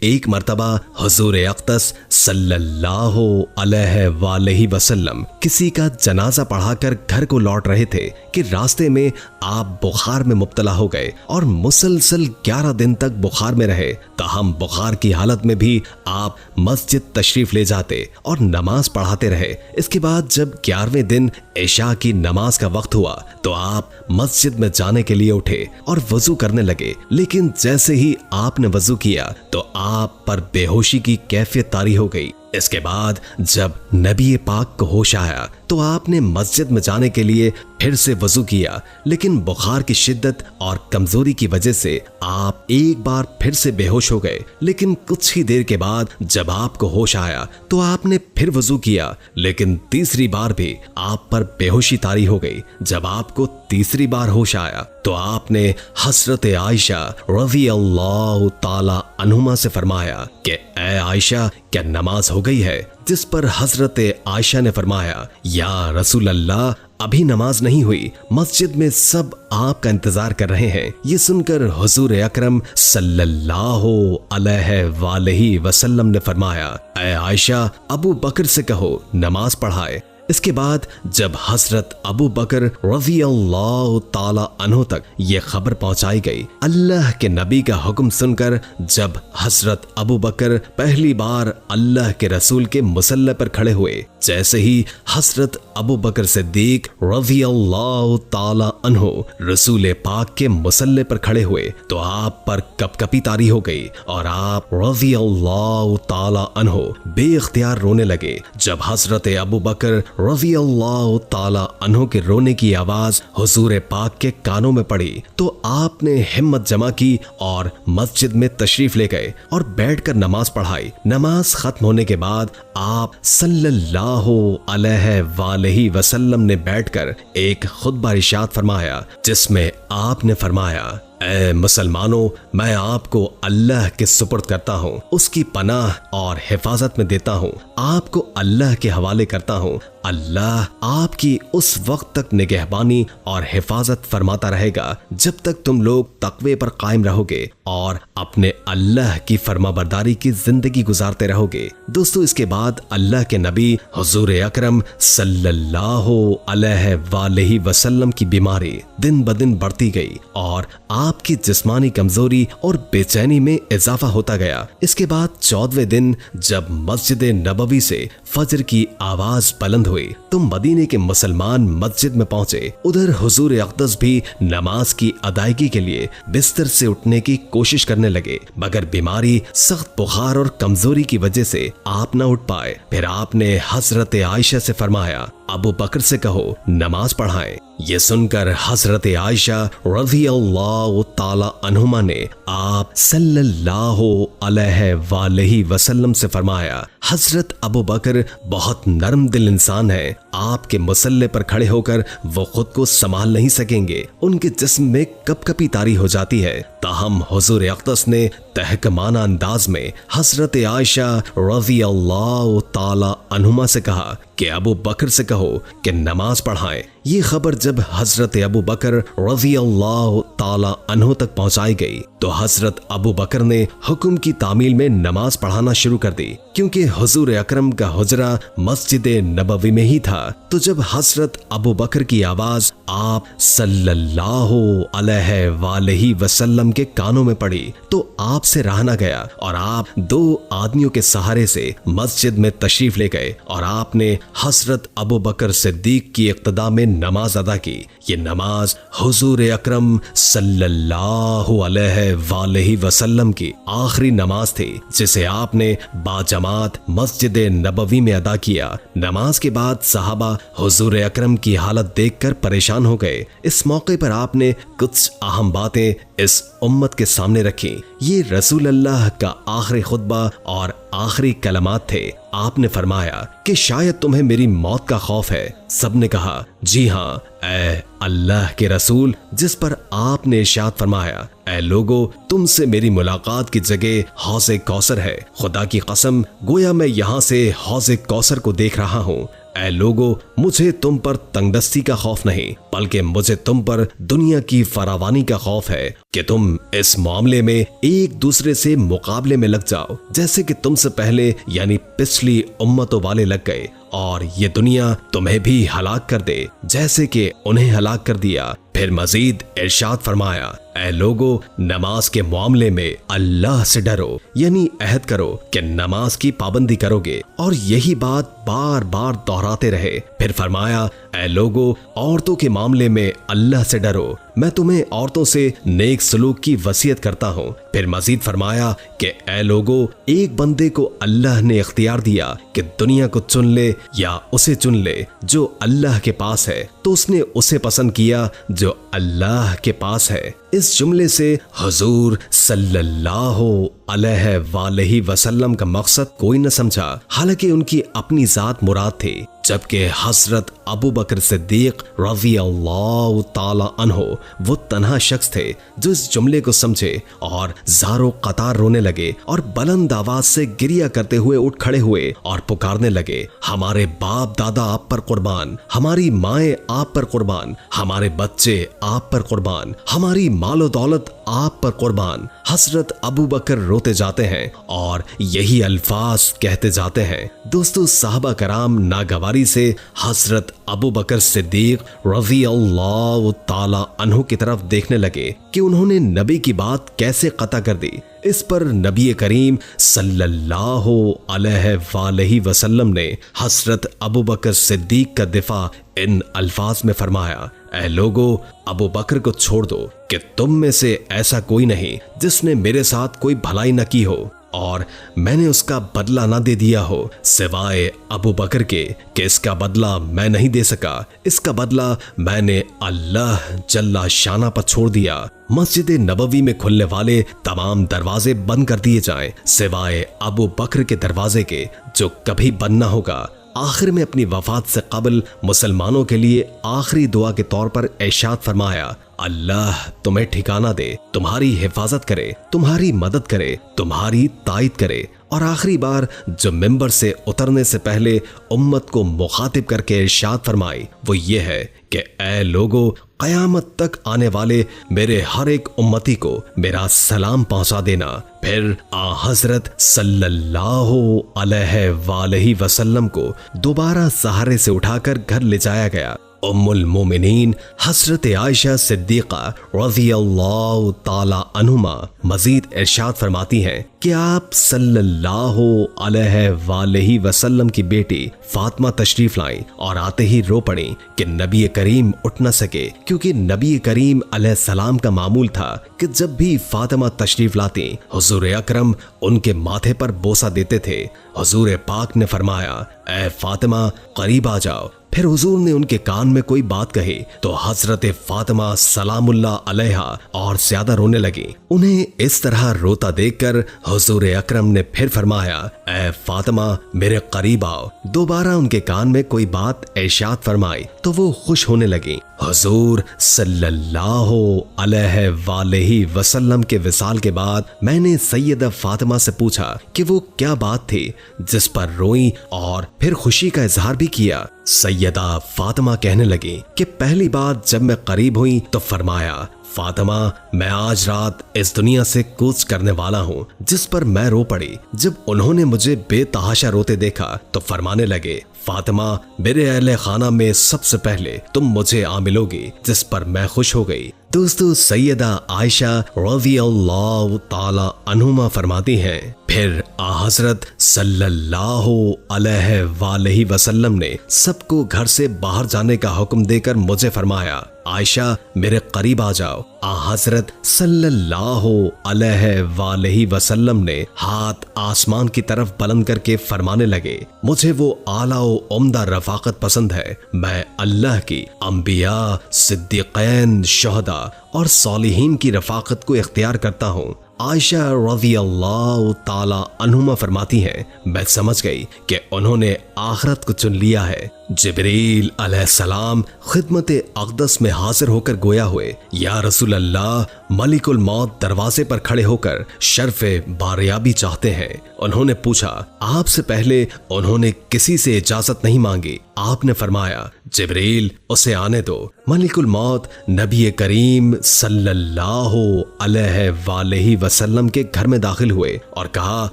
एक मर्तबा हुजूर अक़दस सल्लल्लाहु अलैहि वसल्लम किसी का जनाजा पढ़ाकर घर को लौट रहे थे कि रास्ते में आप बुखार में मुब्तला हो गए और मुसलसल 11 दिन तक बुखार में रहे। ताहम बुखार की हालत में भी आप मस्जिद तशरीफ ले जाते और नमाज पढ़ाते रहे। इसके बाद जब 11वें दिन इशा की नमाज का वक्त हुआ तो आप मस्जिद में जाने के लिए उठे और वजू करने लगे, लेकिन जैसे ही आपने वजू किया तो आप पर बेहोशी की कैफियत तारी हो गई। इसके बाद जब नबी पाक को होश आया तो आपने मस्जिद में जाने के लिए फिर से वजू किया, लेकिन बुखार की शिद्दत और कमजोरी की वजह से आप एक बार फिर से बेहोश हो गए। लेकिन कुछ ही देर के बाद जब आपको होश आया तो आपने फिर वजू किया, लेकिन तीसरी बार भी आप पर बेहोशी तारी हो गई। जब आपको तीसरी बार होश आया तो आपने हजरत आयशा रज़ी अल्लाह ताला अन्हुमा से फरमाया कि ए आयशा, क्या नमाज हो गई है? जिस पर हजरत आयशा ने फरमाया, या रसूल अल्लाह, अभी नमाज नहीं हुई, मस्जिद में सब आपका इंतजार कर रहे हैं। ये सुनकर हुजूर अकरम सल्लल्लाहु अलैहि वसल्लम ने फरमाया, ए आयशा, अबू बकर से कहो नमाज पढ़ाए। इसके बाद जब हजरत अबू बकर रज़ी अल्लाह ताला अन्हो तक ये खबर पहुंचाई गई, अल्लाह के नबी का हुक्म सुनकर जब हजरत अबू बकर पहली बार अल्लाह के रसूल के मुसल्ले पर खड़े हुए, जैसे ही हजरत अबू बकर सिद्दीक रज़ी अल्लाह ताला अन्हो रसूल पाक के मुसल्ले पर खड़े हुए तो आप पर कपकपी तारी हो गई और आप रज़ी अल्लाह ताला अन्हो बेइख्तियार रोने लगे। जब हजरत अबू बकर रज़ी अल्लाह ताला अन्हो के रोने की आवाज हुजूर पाक के कानों में पड़ी तो आपने हिम्मत जमा की और मस्जिद में तशरीफ ले गए और बैठकर नमाज पढ़ाई। नमाज खत्म होने के बाद आप सल्लल्लाहु अलैहि वसल्लम ने बैठकर एक खुतबा इरशाद फरमाया, जिसमें आपने फरमाया, ऐ मुसलमानों, मैं आपको अल्लाह के सुपुर्द करता हूँ, उसकी पनाह और हिफाजत में देता हूँ, आपको अल्लाह के हवाले करता हूँ। अल्लाह आपकी उस वक्त तक निगहबानी और हिफाजत फरमाता रहेगा जब तक तुम लोग तकवे पर कायम रहोगे और अपने अल्लाह की फरमाबरदारी की जिंदगी गुजारते रहोगे। दोस्तों, इसके बाद अल्लाह के नबी हुजूर अकरम सल्लल्लाहु अलैहि वसल्लम की बीमारी दिन ब दिन बढ़ती गई और आपकी जिस्मानी कमजोरी और बेचैनी में इजाफा होता गया। इसके बाद 14वें दिन जब मस्जिद नबवी से फजर की आवाज बुलंद हुई तो मदीने के मुसलमान मस्जिद में पहुंचे। उधर हुजूर अक़दस भी नमाज की अदायगी के लिए बिस्तर से उठने की कोशिश करने लगे, मगर बीमारी, सख्त बुखार और कमजोरी की वजह से आप न उठ पाए। फिर आपने हजरत आयशा से फरमाया, अबू बकर से कहो नमाज पढ़ाएं। ये सुनकर हजरत आयशा रज़ी अल्लाह ताला अन्हुमा ने आप सल्लल्लाहु अलैहि वसल्लम से फरमाया, हजरत अबू बकर बहुत नरम दिल इंसान है, आपके मुसल्ले पर खड़े होकर वो खुद को संभाल नहीं सकेंगे, उनके जिस्म में कपकपी तारी हो जाती है। ताहम हुजूर अक़दस ने तहकमाना अंदाज में हजरत आयशा रज़ी अल्लाह ताला अन्हुमा से कहा कि अबू बकर से कहो कि नमाज पढ़ाएं। ये खबर जब हजरत अबू बकर रज़ी अल्लाह ताला अन्हो तक पहुंचाई गई तो हजरत अबू बकर ने हुक्म की तामील में नमाज पढ़ाना शुरू कर दी। क्योंकि हुजूर अकरम का हुजरा मस्जिद नबवी में ही था, तो जब हजरत अबू बकर की आवाज आप सल्लल्लाहु अलैहि वसल्लम के कानों में पड़ी तो आपसे रहा न गया और आप 2 आदमियों के सहारे से मस्जिद में तशरीफ ले गए और आपने हजरत अबू बकर सिद्दीक की इक्तदा में नमाज अदा की। ये नमाज हुजूर अकरम सल्लल्लाहु अलैहि वसल्लम की आखिरी नमाज थी, जिसे आपने बाजमात मस्जिद नबवी में अदा किया। नमाज के बाद सहाबा हुजूर अकरम की हालत देखकर परेशान हो गए। इस मौके पर आपने कुछ अहम बातें इस उम्मत के सामने रखी। ये रसूल अल्लाह का आखिरी खुतबा और आखिरी कलमात थे। आपने फरमाया कि शायद तुम्हें मेरी मौत का खौफ है। सबने कहा, जी हाँ ऐ अल्लाह के रसूल, जिस पर आपने इरशाद फरमाया, ऐ लोगो, तुमसे मेरी मुलाकात की जगह हौज़े कौसर है। खुदा की कसम, गोया मैं यहाँ से हौज़े कौसर को देख रहा हूँ। ऐ लोगो, मुझे तुम पर तंगदस्ती का खौफ नहीं, बल्कि मुझे तुम पर दुनिया की फरावानी का खौफ है कि तुम इस मामले में एक दूसरे से मुकाबले में लग जाओ, जैसे कि तुमसे पहले यानी पिछली उम्मतों वाले लग गए, और ये दुनिया तुम्हें भी हलाक कर दे जैसे कि उन्हें हलाक कर दिया। फिर मजीद इरशाद फरमाया, ऐ लोगो, नमाज के मामले में अल्लाह से डरो, यानी अहद करो कि नमाज की पाबंदी करोगे, और यही बात बार बार दोहराते रहे। फिर फरमाया, ऐ लोगो, औरतों के मामले में अल्लाह से डरो, मैं तुम्हें औरतों से नेक सलूक की वसीयत करता हूँ। फिर मजीद फरमाया कि ऐ लोगो, एक बंदे को अल्लाह ने इख्तियार दिया कि दुनिया को चुन ले या उसे चुन ले जो अल्लाह के पास है, तो उसने उसे पसंद किया जो अल्लाह के पास है। इस जुमले से हुजूर सल्लल्लाहु अलैहि वसल्लम का मकसद कोई न समझा, हालांकि उनकी अपनी जात मुराद थी, जबकि हजरत अबू बकर सिद्दीक रज़ी अल्लाह ताला अन्हो वो तन्हा शख्स थे जो इस जुमले को समझे और ज़ारो कतार रोने लगे और बुलंद आवाज से गिरिया करते हुए उठ खड़े हुए और पुकारने लगे, हमारे बाप दादा आप पर कुर्बान, हमारी माएँ आप पर कुर्बान, हमारे बच्चे आप पर कुर्बान, हमारी मालो दौलत आप पर कुर्बान। हजरत अबू बकर रोते जाते हैं और यही अल्फाज कहते जाते हैं। दोस्तों, साहबा कराम नागवारी से हजरत अबू बकर सिद्दीक रज़ी अल्लाह ताला अन्हु की तरफ देखने लगे कि उन्होंने नबी की बात कैसे कता कर दी। इस पर नबी करीम सल्लल्लाहु अलैहि वसल्लम ने हजरत अबू बकर सिद्दीक का दिफा इन अल्फाज में फरमाया, ऐ लोगो, अबू बकर को छोड़ दो कि तुम में से ऐसा कोई नहीं जिसने मेरे साथ कोई भलाई न की हो और मैंने उसका बदला ना दे दिया हो, सिवाय अबू बकर के कि इसका बदला मैं नहीं दे सका। इसका बदला मैंने अल्लाह जल्ला शाना पर छोड़ दिया। मस्जिद नबवी में खुलने वाले तमाम दरवाजे बंद कर दिए जाएं, सिवाय अबू बकर के दरवाजे के जो कभी बंद ना होगा। आखिर में अपनी वफात से कबल मुसलमानों के लिए आखिरी दुआ के तौर पर इरशाद फरमाया, अल्लाह तुम्हें ठिकाना दे, तुम्हारी हिफाजत करे, तुम्हारी मदद करे, तुम्हारी तायद करे। और आखिरी बार जो मिंबर से उतरने से पहले उम्मत को मुखातिब करके इरशाद फरमाई वो ये है कि ऐ लोगो, कयामत तक आने वाले मेरे हर एक उम्मती को मेरा सलाम पहुंचा देना। फिर आ हजरत सल्लल्लाहु अलैहि वसल्लम को दोबारा सहारे से उठाकर घर ले जाया गया। उम्मुल मोमिनीन हजरत आयशा सिद्दीका रज़ी अल्लाह ताला अन्हुमा मजीद इरशाद फरमाती हैं कि आप सल्लल्लाहु अलैहि वसल्लम की बेटी फातिमा तशरीफ लाई और आते ही रो पड़ी कि नबी करीम उठ न सके, क्योंकि नबी करीम अलैहिस्सलाम का मामूल था कि जब भी फातिमा तशरीफ लाती हुजूर अकरम उनके माथे पर बोसा देते थे। हुजूर पाक ने फरमाया, ऐ फातिमा करीब आ जाओ। फिर हुजूर ने उनके कान में कोई बात कही तो हजरत फातिमा सलामुल्लाह अलैहा और ज्यादा रोने लगी। उन्हें इस तरह रोता देखकर हुजूर अकरम ने फिर फरमाया, ऐ फातिमा मेरे करीब आओ। दोबारा उनके कान में कोई बात इरशाद फरमाई तो वो खुश होने लगी। हुजूर सल्लल्लाहु अलैहि वसल्लम के विसाल के बाद मैंने सैयदा फातिमा से पूछा कि वो क्या बात थी जिस पर रोई और फिर खुशी का इजहार भी किया। सैयदा फातिमा कहने लगी कि पहली बार जब मैं करीब हुई तो फरमाया, फातिमा मैं आज रात इस दुनिया से कूच करने वाला हूँ, जिस पर मैं रो पड़ी। जब उन्होंने मुझे बेतहाशा रोते देखा तो फरमाने लगे, फातिमा मेरे अहले खाना में सबसे पहले तुम मुझे आ मिलोगी, जिस पर मैं खुश हो गई। दोस्तों, सैयदा आयशा रज़ी अल्लाह ताला अन्हुमा फरमाती हैं, फिर आ हजरत सल्लल्लाहु अलैहि वसल्लम ने सबको घर से बाहर जाने का हुक्म देकर मुझे फरमाया, आयशा मेरे करीब आ जाओ। आ हजरत सल्लल्लाहु अलैहि वसल्लम ने हाथ आसमान की तरफ बुलंद करके फरमाने लगे, मुझे वो आला व उम्दा रफाकत पसंद है। मैं अल्लाह की अंबिया, सिद्दीक़ैन, शुहदा और सालिहीन की रफाकत को इख्तियार करता हूँ। आयशा रज़ी अल्लाह ताला अन्हुमा फरमाती हैं, मैं समझ गई कि उन्होंने आखिरत को चुन लिया है। जिब्रील अलैहिस्सलाम खिदमत अक़दस में हाजिर होकर गोया हुए, या रसूल अल्लाह, मलिकुल मौत दरवाजे पर खड़े होकर शर्फ़े बारियाबी चाहते हैं। उन्होंने पूछा, आपसे पहले उन्होंने किसी से इजाजत नहीं मांगी। आपने फरमाया, जिब्रील उसे आने दो। मलिकुल मौत नबी करीम सल्लल्लाहु अलैहि वसल्लम के घर में दाखिल हुए और कहा,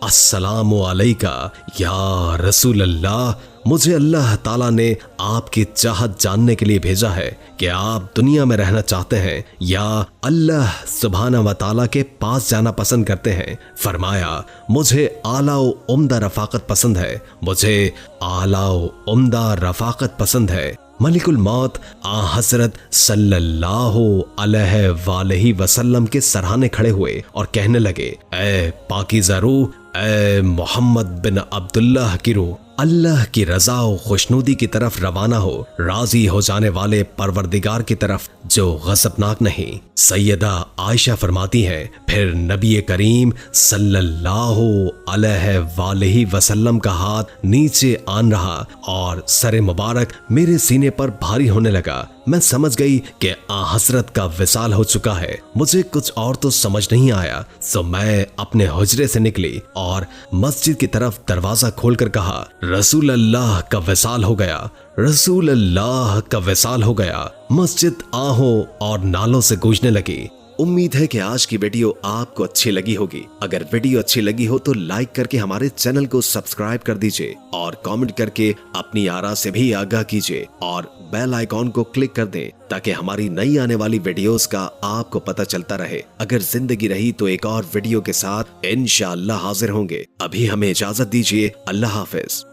अस्सलामु अलैका या रसूल अल्लाह, मुझे अल्लाह ताला ने आपकी चाहत जानने के लिए भेजा है कि आप दुनिया में रहना चाहते हैं या अल्लाह सुब्हाना व ताला के पास जाना पसंद करते हैं। फरमाया, मुझे आला व उम्दा रफाकत पसंद है, मुझे आला व उम्दा रफाकत पसंद है। मलिकुल मौत आ हजरत सल्लल्लाहु अलैहि वसल्लम के सराहने खड़े हुए और कहने लगे, ऐ पाकीज़ा रूह, ऐ मोहम्मद बिन अब्दुल्लाह की रूह, अल्लाह की रजा व खुशनुदी की तरफ रवाना हो, राजी हो जाने वाले परवरदिगार की तरफ जो गज़बनाक नहीं। सैयदा आयशा फरमाती हैं, फिर नबी करीम सल्लल्लाहु अलैहि वसल्लम का हाथ नीचे आन रहा और सरे मुबारक मेरे सीने पर भारी होने लगा। मैं समझ गई कि आ हजरत का विसाल हो चुका है। मुझे कुछ और तो समझ नहीं आया, तो मैं अपने हुजरे से निकली और मस्जिद की तरफ दरवाजा खोलकर कहा, रसूल अल्लाह का विसाल हो गया, रसूल अल्लाह का विसाल हो गया। मस्जिद आहों और नालों से गूंजने लगी। उम्मीद है कि आज की वीडियो आपको अच्छी लगी होगी। अगर वीडियो अच्छी लगी हो तो लाइक करके हमारे चैनल को सब्सक्राइब कर दीजिए और कमेंट करके अपनी आरा से भी आगाह कीजिए और बेल आइकॉन को क्लिक कर दें ताकि हमारी नई आने वाली वीडियोस का आपको पता चलता रहे। अगर जिंदगी रही तो एक और वीडियो के साथ इंशाअल्लाह हाजिर होंगे। अभी हमें इजाजत दीजिए। अल्लाह हाफिज।